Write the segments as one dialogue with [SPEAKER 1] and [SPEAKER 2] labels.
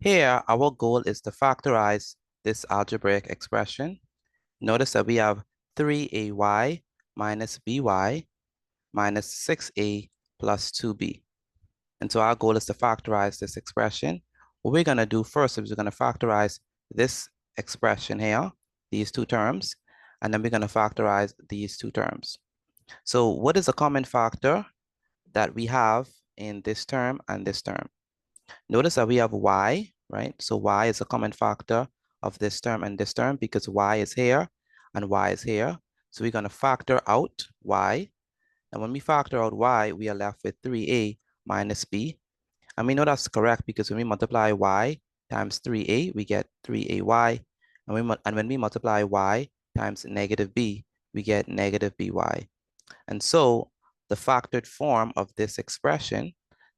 [SPEAKER 1] Here, our goal is to factorize this algebraic expression. Notice that we have 3ay minus by minus 6a plus 2b. And so our goal is to factorize this expression. What we're going to do first is we're going to factorize this expression here, these two terms, and then we're going to factorize these two terms. So what is a common factor that we have in this term and this term? Notice that we have y, right? So y is a common factor of this term and this term because y is here and y is here. So we're going to factor out y. And when we factor out y, we are left with 3a minus b. And we know that's correct because when we multiply y times 3a, we get 3ay. And when we multiply y times negative b, we get negative by. And so the factored form of this expression,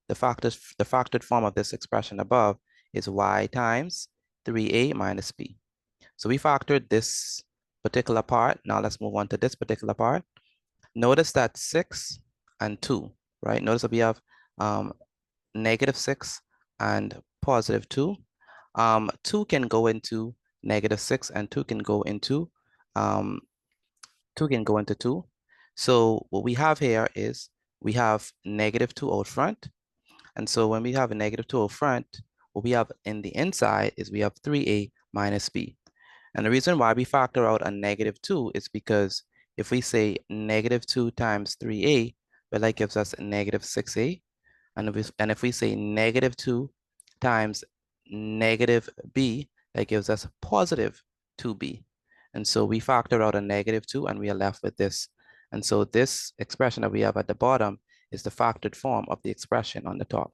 [SPEAKER 1] the factored form of this expression above is y times 3a minus b. So we factored this particular part. Now let's move on to this particular part. Notice that 6 and 2, right? Notice that we have negative 6 and positive 2. 2 can go into negative 6 and 2 can go into 2. So what we have here is we have negative 2 out front. And so when we have a negative 2 out front, what we have in the inside is we have 3a minus b. And the reason why we factor out a negative 2 is because if we say negative 2 times 3a, well, that gives us negative 6a. And if we say negative 2 times negative b, that gives us positive 2b. And so we factor out a negative 2 and we are left with this. And so this expression that we have at the bottom is the factored form of the expression on the top.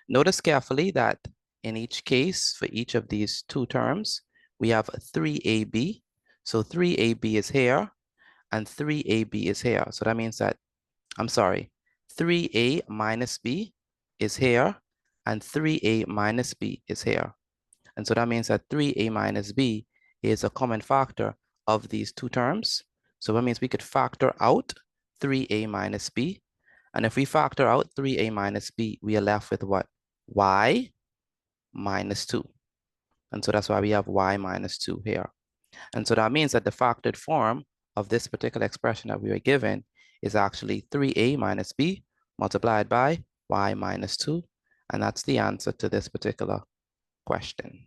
[SPEAKER 1] Notice carefully that in each case, for each of these two terms, we have 3ab. So 3ab is here and 3ab is here. So that means that, 3a minus b is here and 3a minus b is here. And so that means that 3a minus b is a common factor of these two terms. So that means we could factor out 3a minus b. And if we factor out 3a minus b, we are left with what? Y minus 2. And so that's why we have y minus 2 here. And so that means that the factored form of this particular expression that we were given is actually 3a minus b multiplied by y minus 2. And that's the answer to this particular question.